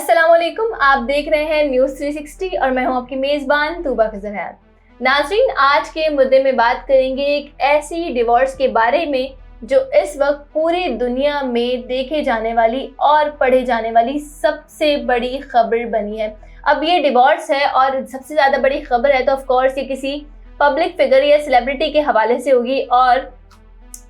अस्सलामुअलैकुम, आप देख रहे हैं न्यूज़ 360 और मैं हूं आपकी मेज़बान तूबा खजर हयात। नाज़रीन, आज के मुद्दे में बात करेंगे एक ऐसी डिवोर्स के बारे में जो इस वक्त पूरी दुनिया में देखे जाने वाली और पढ़े जाने वाली सबसे बड़ी खबर बनी है। अब ये डिवोर्स है और सबसे ज़्यादा बड़ी खबर है तो ऑफ कोर्स ये किसी पब्लिक फिगर या सेलिब्रिटी के हवाले से होगी। और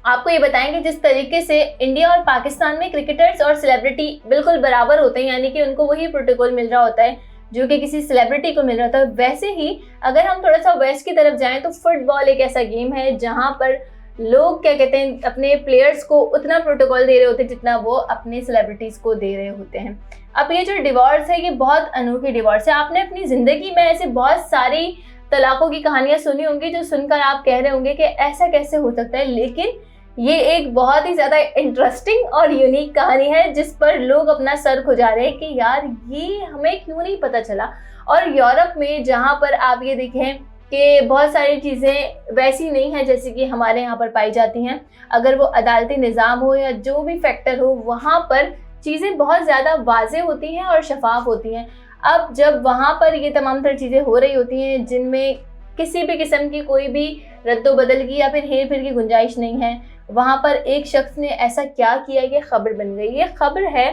आपको ये बताएंगे जिस तरीके से इंडिया और पाकिस्तान में क्रिकेटर्स और सेलिब्रिटी बिल्कुल बराबर होते हैं, यानी कि उनको वही प्रोटोकॉल मिल रहा होता है जो कि किसी सेलिब्रिटी को मिल रहा होता है, वैसे ही अगर हम थोड़ा सा वेस्ट की तरफ जाएं तो फुटबॉल एक ऐसा गेम है जहां पर लोग क्या कहते हैं अपने प्लेयर्स को उतना प्रोटोकॉल दे रहे होते हैं जितना वो अपने सेलिब्रिटीज को दे रहे होते हैं। अब ये जो डिवोर्स है ये बहुत अनोखी डिवोर्स है। आपने अपनी जिंदगी में ऐसे बहुत सारी तलाकों की कहानियां सुनी होंगी जो सुनकर आप कह रहे होंगे कि ऐसा कैसे हो सकता है, लेकिन ये एक बहुत ही ज़्यादा इंटरेस्टिंग और यूनिक कहानी है जिस पर लोग अपना सर खुजा रहे हैं कि यार ये हमें क्यों नहीं पता चला। और यूरोप में जहाँ पर आप ये देखें कि बहुत सारी चीज़ें वैसी नहीं हैं जैसे कि हमारे यहाँ पर पाई जाती हैं, अगर वो अदालती निज़ाम हो या जो भी फैक्टर हो वहाँ पर चीज़ें बहुत ज़्यादा वाज़े होती हैं और शफाफ होती हैं। अब जब वहाँ पर ये तमाम तरह चीज़ें हो रही होती हैं जिनमें किसी भी किस्म की कोई भी रद्दोबदल की या फिर हेर फेर की गुंजाइश नहीं है, वहाँ पर एक शख्स ने ऐसा क्या किया कि खबर बन गई। ये खबर है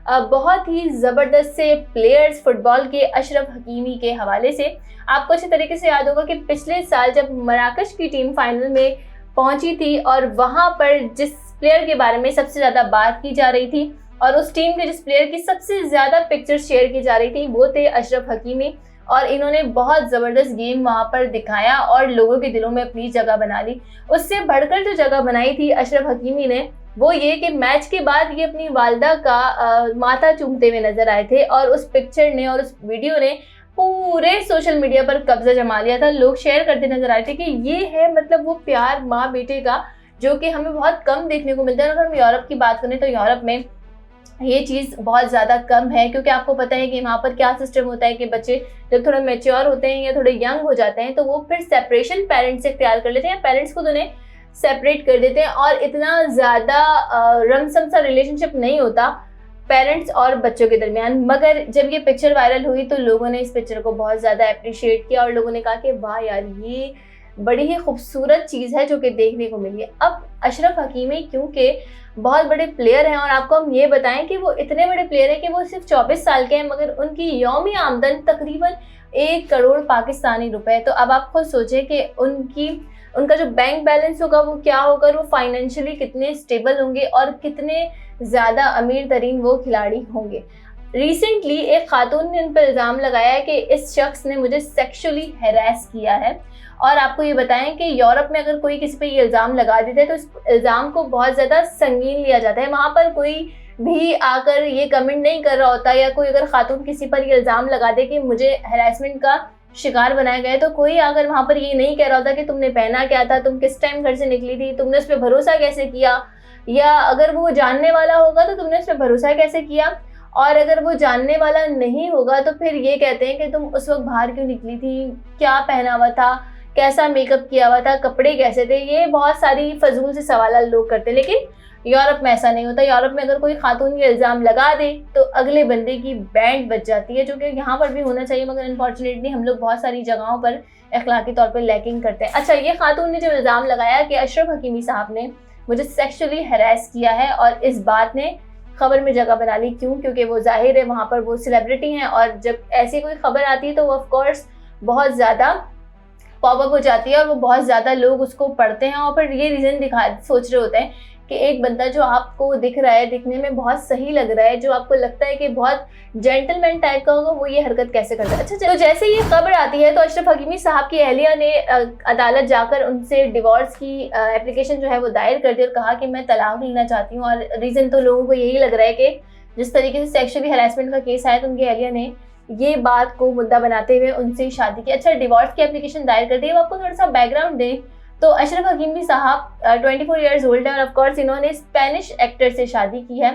बहुत ही ज़बरदस्त से प्लेयर्स फुटबॉल के अशरफ हकीमी के हवाले से। आपको अच्छे तरीके से याद होगा कि पिछले साल जब मराकश की टीम फाइनल में पहुंची थी और वहाँ पर जिस प्लेयर के बारे में सबसे ज़्यादा बात की जा रही थी और उस टीम के जिस प्लेयर की सबसे ज़्यादा पिक्चर्स शेयर की जा रही थी वो थे अशरफ हकीमी, और इन्होंने बहुत ज़बरदस्त गेम वहाँ पर दिखाया और लोगों के दिलों में अपनी जगह बना ली। उससे बढ़कर जो जगह बनाई थी अशरफ हकीमी ने वो ये कि मैच के बाद ये अपनी वालदा का माथा चूमते हुए नजर आए थे और उस पिक्चर ने और उस वीडियो ने पूरे सोशल मीडिया पर कब्जा जमा लिया था। लोग शेयर करते नजर आए थे कि ये है मतलब वो प्यार माँ बेटे का जो कि हमें बहुत कम देखने को मिलता है। अगर हम यूरोप की बात करें तो यूरोप में ये चीज़ बहुत ज़्यादा कम है, क्योंकि आपको पता है कि वहाँ पर क्या सिस्टम होता है कि बच्चे जब थोड़ा मैच्योर होते हैं या थोड़े यंग हो जाते हैं तो वो फिर सेपरेशन पेरेंट्स से इख्तियार कर लेते हैं या पेरेंट्स खुद उन्हें सेपरेट कर देते हैं और इतना ज़्यादा रमसम सा रिलेशनशिप नहीं होता पेरेंट्स और बच्चों के दरमियान। मगर जब ये पिक्चर वायरल हुई तो लोगों ने इस पिक्चर को बहुत ज़्यादा अप्रिशिएट किया और लोगों ने कहा कि वाह यार ये बड़ी ही खूबसूरत चीज़ है जो कि देखने को मिली है। अब अशरफ हकीमी क्योंकि बहुत बड़े प्लेयर हैं और आपको हम ये बताएं कि वो इतने बड़े प्लेयर हैं कि वो सिर्फ 24 साल के हैं मगर उनकी यौमी आमदन तकरीबन 1 करोड़ पाकिस्तानी रुपए है। तो अब आप खुद सोचें कि उनका जो बैंक बैलेंस होगा वो क्या होगा, वो फाइनेंशियली कितने स्टेबल होंगे और कितने ज़्यादा अमीर तरीन वो खिलाड़ी होंगे। रिसेंटली एक खातून ने उन पर इल्ज़ाम लगाया है कि इस शख्स ने मुझे सेक्सुअली हैरेस किया है। और आपको ये बताएं कि यूरोप में अगर कोई किसी पे ये इल्ज़ाम लगा देता है तो इस इल्ज़ाम को बहुत ज़्यादा संगीन लिया जाता है। वहाँ पर कोई भी आकर ये कमेंट नहीं कर रहा होता, या कोई अगर खातून किसी पर ये इल्ज़ाम लगा दे कि मुझे हैरेसमेंट का शिकार बनाया गया है तो कोई आकर वहाँ पर ये नहीं कह रहा होता कि तुमने पहना क्या था, तुम किस टाइम घर से निकली थी, तुमने उस पर भरोसा कैसे किया, या अगर वो जानने वाला होगा तो तुमने उस पर भरोसा कैसे किया, और अगर वो जानने वाला नहीं होगा तो फिर ये कहते हैं कि तुम उस वक्त बाहर क्यों निकली थी, क्या पहना हुआ था, कैसा मेकअप किया हुआ था, कपड़े कैसे थे। ये बहुत सारी फजूल से सवाल लोग करते हैं, लेकिन यूरोप में ऐसा नहीं होता। यूरोप में अगर कोई खातून ये इल्ज़ाम लगा दे तो अगले बंदे की बैंड बच जाती है, जो कि यहाँ पर भी होना चाहिए मगर अनफॉर्चुनेटली हम लोग बहुत सारी जगहों पर अखलाकी तौर पर लैकिंग करते हैं। अच्छा, ये खातून ने जो इल्ज़ाम लगाया कि अशरफ हकीमी साहब ने मुझे सेक्सुअली हैरेस किया है और इस बात ने खबर में जगह बना ली। क्योंकि वो जाहिर है वहाँ पर वो सेलिब्रिटी हैं और जब ऐसी कोई खबर आती है तो वो ऑफकोर्स बहुत ज़्यादा पॉपअप हो जाती है और वो बहुत ज़्यादा लोग उसको पढ़ते हैं और फिर ये रीज़न सोच रहे होते हैं कि एक बंदा जो आपको दिख रहा है, दिखने में बहुत सही लग रहा है, जो आपको लगता है कि बहुत जेंटलमैन टाइप का होगा, वो ये हरकत कैसे करता है। अच्छा, तो जैसे ये खबर आती है तो अशरफ हकीमी साहब की अहलिया ने अदालत जाकर उनसे डिवोर्स की एप्लीकेशन जो है वो दायर कर दी और कहा कि मैं तलाक लेना चाहती हूँ। और रीज़न तो लोगों को यही लग रहा है कि जिस तरीके से सेक्सुअली हैरेसमेंट का केस आया तो उनकी अहलिया ने ये बात को मुद्दा बनाते हुए उनसे शादी की। अच्छा, डिवोर्स की एप्लीकेशन दायर कर दी। अब आपको थोड़ा सा बैकग्राउंड दें तो अशरफ हकीमी साहब 24 ईयर्स ओल्ड है और ऑफ कोर्स इन्होंने स्पेनिश एक्टर से शादी की है।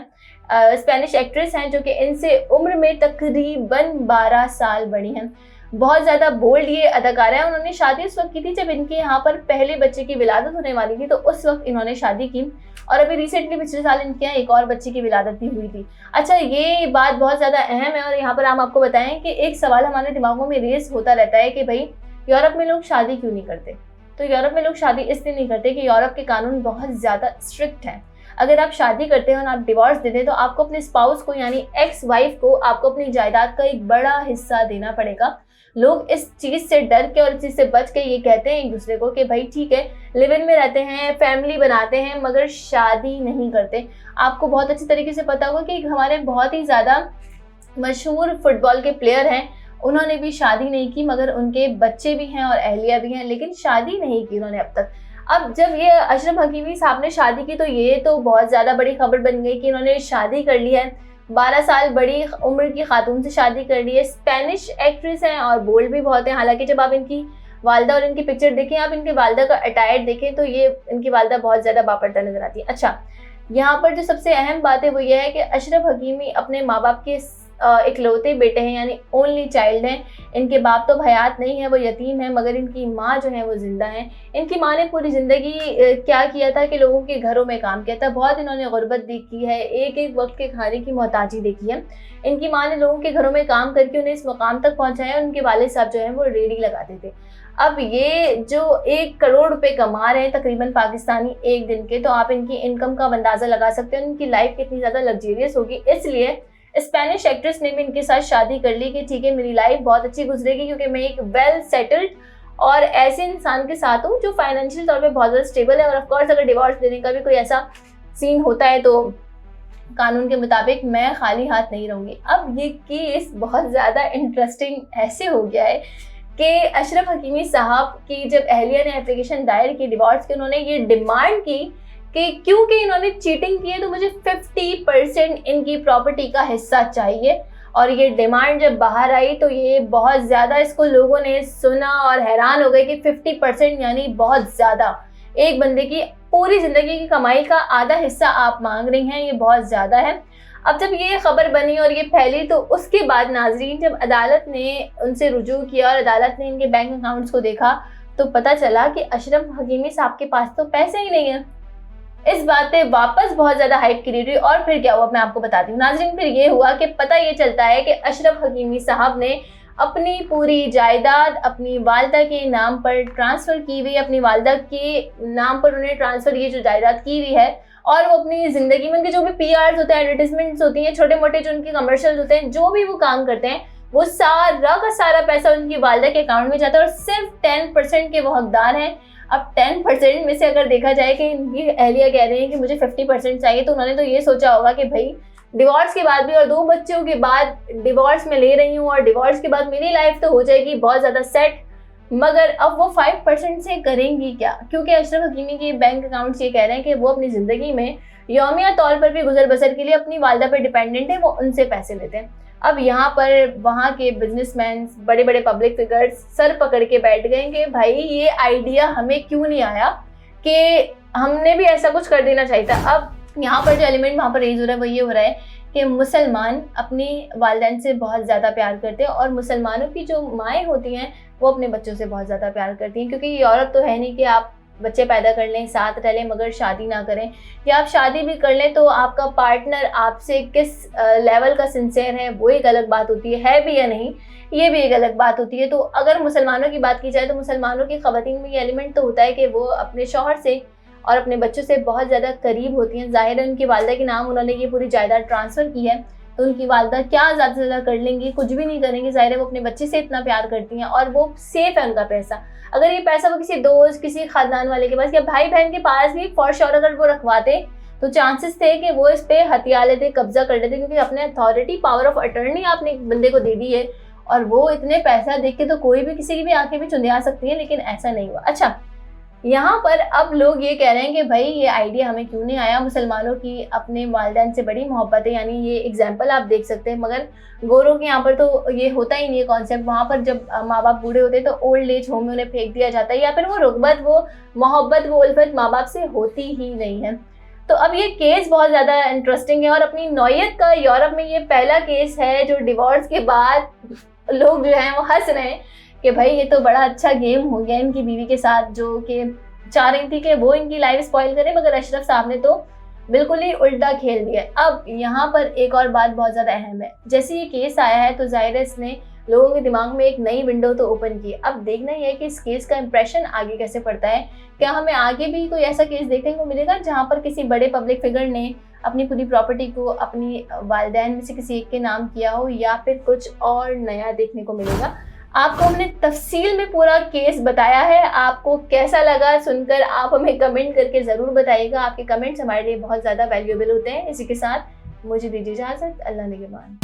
स्पेनिश एक्ट्रेस हैं जो कि इनसे उम्र में तकरीबन 12 साल बड़ी हैं। बहुत ज़्यादा बोल्ड ये अदाकारा है। उन्होंने शादी उस वक्त की थी जब इनके यहाँ पर पहले बच्चे की विलादत होने वाली थी, तो उस वक्त इन्होंने शादी की और अभी रिसेंटली पिछले साल इनके यहाँ एक और बच्चे की विलादत भी हुई थी। अच्छा, ये बात बहुत ज़्यादा अहम है और यहाँ पर हम आपको बताएं कि एक सवाल हमारे दिमागों में रेस होता रहता है कि भाई यूरोप में लोग शादी क्यों नहीं करते। तो यूरोप में लोग शादी इसलिए नहीं करते कि यूरोप के कानून बहुत ज़्यादा स्ट्रिक्ट हैं। अगर आप शादी करते हैं और आप डिवोर्स देते हैं तो आपको अपने स्पाउस को यानी एक्स वाइफ को आपको अपनी जायदाद का एक बड़ा हिस्सा देना पड़ेगा। लोग इस चीज़ से डर के और इस चीज़ से बच के ये कहते हैं एक दूसरे को कि भाई ठीक है, लिव इन में रहते हैं, फैमिली बनाते हैं, मगर शादी नहीं करते। आपको बहुत अच्छी तरीके से पता होगा कि हमारे बहुत ही ज़्यादा मशहूर फुटबॉल के प्लेयर हैं, उन्होंने भी शादी नहीं की, मगर उनके बच्चे भी हैं और अहलिया भी हैं, लेकिन शादी नहीं की उन्होंने अब तक। अब जब ये अशरफ हकीमी साहब ने शादी की तो ये तो बहुत ज़्यादा बड़ी खबर बन गई कि इन्होंने शादी कर ली है। 12 साल बड़ी उम्र की खातून से शादी कर ली है। स्पेनिश एक्ट्रेस हैं और बोल्ड भी बहुत हैं। हालांकि जब आप इनकी वालदा और इनकी पिक्चर देखें, आप इनकी वालदा का अटायर देखें तो ये इनकी वालदा बहुत ज़्यादा बापर्दा नजर आती है। अच्छा, यहाँ पर जो सबसे अहम बात है वो ये है कि अशरफ हकीमी अपने माँ बाप के इकलौते बेटे हैं, यानी ओनली चाइल्ड हैं। इनके बाप तो हयात नहीं है, वो यतीम है, मगर इनकी माँ जो है वो जिंदा है। इनकी माँ ने पूरी ज़िंदगी क्या किया था कि लोगों के घरों में काम किया था। बहुत इन्होंने गुर्बत देखी है, एक एक वक्त के खाने की मोहताजी देखी है। इनकी माँ ने लोगों के घरों में काम करके उन्हें इस मुकाम तक पहुँचाया। उनके वालिद साहब जो है वो रेडी लगाते थे। अब ये जो 1 करोड़ रुपए कमा रहे हैं तकरीबन पाकिस्तानी एक दिन के, तो आप इनकी इनकम का अंदाज़ा लगा सकते हैं इनकी लाइफ कितनी ज़्यादा लग्जरियस होगी। इसलिए स्पेनिश एक्ट्रेस ने भी इनके साथ शादी कर ली कि ठीक है, मेरी लाइफ बहुत अच्छी गुजरेगी क्योंकि मैं एक वेल सेटल्ड और ऐसे इंसान के साथ हूँ जो फाइनेंशियल तौर पे बहुत ज़्यादा स्टेबल है। और ऑफ कोर्स अगर डिवोर्स देने का भी कोई ऐसा सीन होता है तो कानून के मुताबिक मैं खाली हाथ नहीं रहूँगी। अब ये केस बहुत ज़्यादा इंटरेस्टिंग ऐसे हो गया है कि अशरफ हकीमी साहब की जब अहलिया ने एप्लीकेशन दायर की डिवोर्स की, उन्होंने ये डिमांड की कि क्योंकि इन्होंने चीटिंग की है तो मुझे 50% इनकी प्रॉपर्टी का हिस्सा चाहिए। और ये डिमांड जब बाहर आई तो ये बहुत ज़्यादा इसको लोगों ने सुना और हैरान हो गए कि 50% यानी बहुत ज़्यादा, एक बंदे की पूरी ज़िंदगी की कमाई का आधा हिस्सा आप मांग रही हैं, ये बहुत ज़्यादा है। अब जब ये खबर बनी और ये फैली तो उसके बाद नाजरीन जब अदालत ने उनसे रुजू किया और अदालत ने इनके बैंक अकाउंट्स को देखा तो पता चला कि अशरफ हकीमी साहब के पास तो पैसे ही नहीं है। इस बात पे वापस बहुत ज़्यादा हाइप क्रिएट हुई और फिर क्या हुआ मैं आपको बताती हूँ नाजरीन। फिर ये हुआ कि पता ये चलता है कि अशरफ हकीमी साहब ने अपनी पूरी जायदाद अपनी वालदा के नाम पर ट्रांसफ़र की हुई, अपनी वालदा के नाम पर उन्हें ट्रांसफ़र ये जो जायदाद की हुई है, और वो अपनी ज़िंदगी में उनके जो भी PRs होते हैं, एडवर्टीजमेंट्स होती हैं, छोटे मोटे जो उनके कमर्शियल्स होते हैं, जो भी वो काम करते हैं, वो सारा का सारा पैसा उनकी वालदा के अकाउंट में जाता है और सिर्फ 10% के वो हकदार हैं। अब 10% में से अगर देखा जाए कि इनकी अहलिया कह रही है कि मुझे 50% चाहिए, तो उन्होंने तो ये सोचा होगा कि भाई डिवोर्स के बाद भी और 2 बच्चों के बाद डिवोर्स में ले रही हूँ और डिवोर्स के बाद मेरी लाइफ तो हो जाएगी बहुत ज़्यादा सेट, मगर अब वो 5% से करेंगी क्या? क्योंकि अशरफ हकीमी के बैंक अकाउंट्स ये कह रहे हैं कि वो अपनी ज़िंदगी में यौमिया तौर पर भी गुजर बसर के लिए अपनी वालदा पर डिपेंडेंट है, वो उनसे पैसे लेते हैं। अब यहाँ पर वहाँ के बिजनेसमैन, बड़े बड़े पब्लिक फिगर्स सर पकड़ के बैठ गए कि भाई ये आइडिया हमें क्यों नहीं आया कि हमने भी ऐसा कुछ कर देना चाहिए था। अब यहाँ पर जो एलिमेंट वहाँ पर रेज हो रहा है वो ये हो रहा है कि मुसलमान अपनी वालिदैन से बहुत ज़्यादा प्यार करते हैं और मुसलमानों की जो माएँ होती हैं वो अपने बच्चों से बहुत ज़्यादा प्यार करती हैं, क्योंकि यूरोप तो है नहीं कि आप बच्चे पैदा कर लें, साथ रह लें, मगर शादी ना करें, या आप शादी भी कर लें तो आपका पार्टनर आपसे किस लेवल का सिंसियर है वो एक अलग बात होती है भी या नहीं, ये भी एक अलग बात होती है। तो अगर मुसलमानों की बात की जाए तो मुसलमानों की ख़वातीन में ये एलिमेंट तो होता है कि वो अपने शौहर से और अपने बच्चों से बहुत ज़्यादा करीब होती हैं। ज़ाहिर है उनकी वालदा के नाम उन्होंने ये पूरी जायदाद ट्रांसफ़र की है, तो उनकी वालदा क्या ज़्यादा से ज़्यादा कर लेंगी, कुछ भी नहीं करेंगी। ज़ाहिर है वो अपने बच्चे से इतना प्यार करती हैं और वो सेफ़ है उनका पैसा। अगर ये पैसा वो किसी दोस्त, किसी ख़ानदान वाले के पास या भाई बहन के पास भी फॉर श्योर अगर वो रखवाते तो चांसेस थे कि वो इस पर हथिया लेते, कब्जा कर लेते, क्योंकि अपने अथॉरिटी पावर ऑफ अटर्नी आपने एक बंदे को दे दी है और वो इतने पैसा देख के तो कोई भी किसी की भी आंखें भी चुंधिया सकती है, लेकिन ऐसा नहीं हुआ। अच्छा, यहाँ पर अब लोग ये कह रहे हैं कि भाई ये आइडिया हमें क्यों नहीं आया, मुसलमानों की अपने वालिदैन से बड़ी मोहब्बत है, यानी ये एग्जाम्पल आप देख सकते हैं, मगर गोरों के यहाँ पर तो ये होता ही नहीं है कॉन्सेप्ट। वहाँ पर जब माँ बाप बूढ़े होते हैं तो ओल्ड एज होम में उन्हें फेंक दिया जाता है, या फिर वो रुग़बत, वो मोहब्बत, वो उल्फत माँ बाप से होती ही नहीं है। तो अब ये केस बहुत ज़्यादा इंटरेस्टिंग है और अपनी नौयत का यूरोप में ये पहला केस है जो डिवोर्स के बाद लोग जो हैं वो हंस रहे हैं कि भाई ये तो बड़ा अच्छा गेम हो गया इनकी बीवी के साथ, जो कि चाह रही थी कि वो इनकी लाइफ स्पॉइल करे, मगर अशरफ साहब ने तो बिल्कुल ही उल्टा खेल दिया। अब यहाँ पर एक और बात बहुत ज़्यादा अहम है, जैसे ये केस आया है तो ज़ाहिर है इसने लोगों के दिमाग में एक नई विंडो तो ओपन की। अब देखना ही है कि इस केस का इंप्रेशन आगे कैसे पड़ता है। क्या हमें आगे भी कोई ऐसा केस देखने को मिलेगा जहाँ पर किसी बड़े पब्लिक फिगर ने अपनी पूरी प्रॉपर्टी को अपनी वालिदैन में से किसी एक के नाम किया हो, या फिर कुछ और नया देखने को मिलेगा। आपको हमने तफसील में पूरा केस बताया है, आपको कैसा लगा सुनकर आप हमें कमेंट करके ज़रूर बताइएगा। आपके कमेंट्स हमारे लिए बहुत ज़्यादा वैल्यूएबल होते हैं। इसी के साथ मुझे दीजिए इजाज़त। अल्लाह निगहबान।